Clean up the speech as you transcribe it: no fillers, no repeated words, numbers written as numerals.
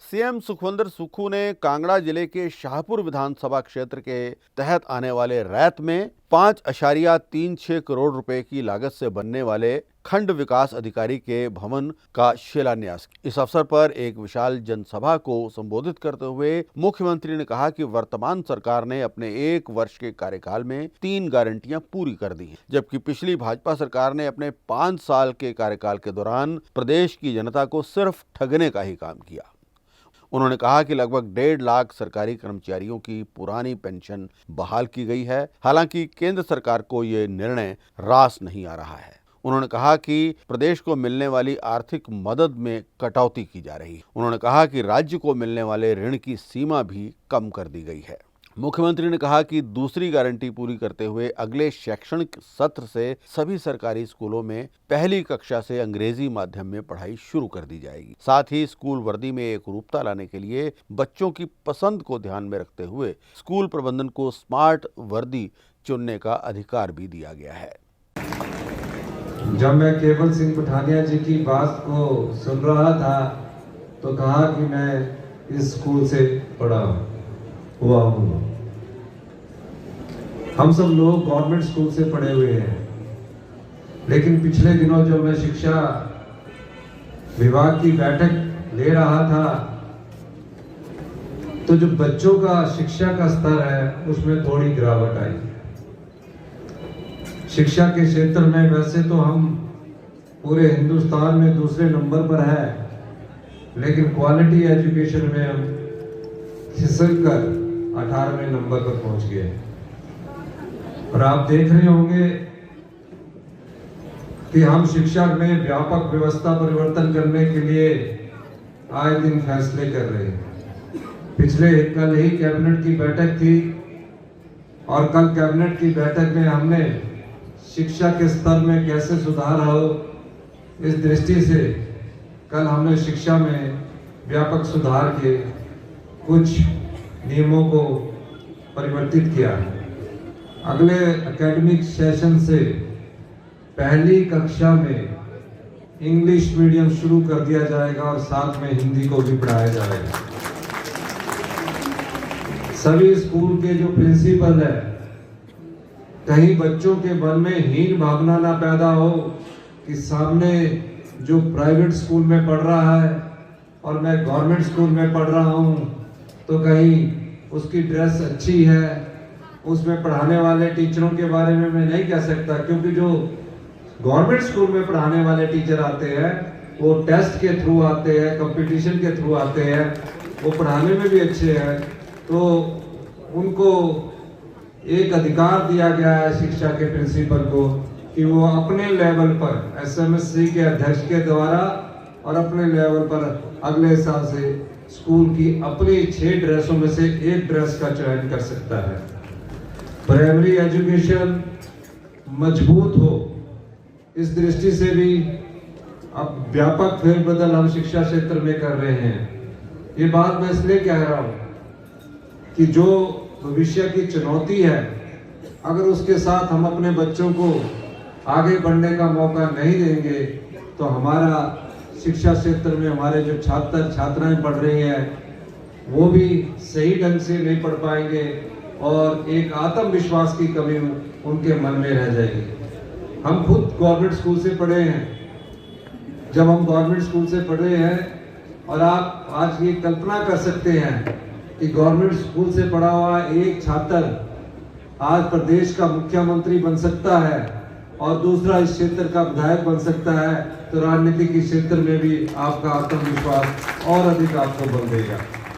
CM Sukhvinder Sukhu ने कांगड़ा जिले के शाहपुर विधानसभा क्षेत्र के तहत आने वाले रैत में 5.36 करोड़ रुपए की लागत से बनने वाले खंड विकास अधिकारी के भवन का शिलान्यास किया। इस अवसर पर एक विशाल जनसभा को संबोधित करते हुए मुख्यमंत्री ने कहा कि वर्तमान सरकार ने अपने 1 वर्ष के कार्यकाल में 3 गारंटियां पूरी कर दी हैं, जबकि पिछली भाजपा सरकार ने अपने 5 साल के कार्यकाल के दौरान प्रदेश की जनता को सिर्फ ठगने का ही काम किया। उन्होंने कहा कि लगभग 1.5 लाख सरकारी कर्मचारियों की पुरानी पेंशन बहाल की गई है। हालांकि केंद्र सरकार को ये निर्णय रास नहीं आ रहा है। उन्होंने कहा कि प्रदेश को मिलने वाली आर्थिक मदद में कटौती की जा रही है। उन्होंने कहा कि राज्य को मिलने वाले ऋण की सीमा भी कम कर दी गई है। मुख्यमंत्री ने कहा कि दूसरी गारंटी पूरी करते हुए अगले शैक्षणिक सत्र से सभी सरकारी स्कूलों में पहली कक्षा से अंग्रेजी माध्यम में पढ़ाई शुरू कर दी जाएगी। साथ ही स्कूल वर्दी में एकरूपता लाने के लिए बच्चों की पसंद को ध्यान में रखते हुए स्कूल प्रबंधन को स्मार्ट वर्दी चुनने का अधिकार भी दिया गया है। जब मैं केवल सिंह पठानिया जी की बात को सुन रहा था तो कहा कि मैं इस स्कूल से पढ़ा हुआ हूँ। हम सब लोग गवर्नमेंट स्कूल से पढ़े हुए हैं, लेकिन पिछले दिनों जब मैं शिक्षा विभाग की बैठक ले रहा था तो जो बच्चों का शिक्षा का स्तर है उसमें थोड़ी गिरावट आई। शिक्षा के क्षेत्र में वैसे तो हम पूरे हिंदुस्तान में दूसरे नंबर पर है, लेकिन क्वालिटी एजुकेशन में हम खिसक कर 18वें नंबर पर पहुंच गए। और आप देख रहे होंगे कि हम शिक्षा में व्यापक व्यवस्था परिवर्तन करने के लिए आए दिन फैसले कर रहे हैं। कल ही कैबिनेट की बैठक थी और कल कैबिनेट की बैठक में हमने शिक्षा के स्तर में कैसे सुधार हो, इस दृष्टि से कल हमने शिक्षा में व्यापक सुधार के कुछ नियमों को परिवर्तित किया है। अगले एकेडमिक सेशन से पहली कक्षा में इंग्लिश मीडियम शुरू कर दिया जाएगा और साथ में हिंदी को भी पढ़ाया जाएगा। सभी स्कूल के जो प्रिंसिपल है, कहीं बच्चों के मन में हीन भावना ना पैदा हो कि सामने जो प्राइवेट स्कूल में पढ़ रहा है और मैं गवर्नमेंट स्कूल में पढ़ रहा हूँ, तो कहीं उसकी ड्रेस अच्छी है, उसमें पढ़ाने वाले टीचरों के बारे में मैं नहीं कह सकता, क्योंकि जो गवर्नमेंट स्कूल में पढ़ाने वाले टीचर आते हैं वो टेस्ट के थ्रू आते हैं, कंपटीशन के थ्रू आते हैं, वो पढ़ाने में भी अच्छे हैं, तो उनको एक अधिकार दिया गया है शिक्षा के प्रिंसिपल को कि वो अपने लेवल पर एसएमएससी के अध्यक्ष के द्वारा और अपने लेवल पर अगले साल से स्कूल की अपनी 6 ड्रेसों में से एक ड्रेस का चयन कर सकता है। प्राइमरी एजुकेशन मजबूत हो, इस दृष्टि से भी अब व्यापक फेरबदल हम शिक्षा क्षेत्र में कर रहे हैं। ये बात मैं इसलिए कह रहा हूँ कि जो भविष्य की चुनौती है, अगर उसके साथ हम अपने बच्चों को आगे बढ़ने का मौका नहीं देंगे तो हमारा शिक्षा क्षेत्र में हमारे जो छात्र छात्राएं पढ़ रही हैं वो भी सही ढंग से नहीं पढ़ पाएंगे और एक आत्मविश्वास की कमी उनके मन में रह जाएगी। हम खुद गवर्नमेंट स्कूल से पढ़े हैं। जब हम गवर्नमेंट स्कूल से पढ़े हैं और आप आज ये कल्पना कर सकते हैं कि गवर्नमेंट स्कूल से पढ़ा हुआ एक छात्र आज प्रदेश का मुख्यमंत्री बन सकता है और दूसरा इस क्षेत्र का विधायक बन सकता है, तो राजनीति के क्षेत्र में भी आपका आत्मविश्वास और अधिक आपको बल देगा।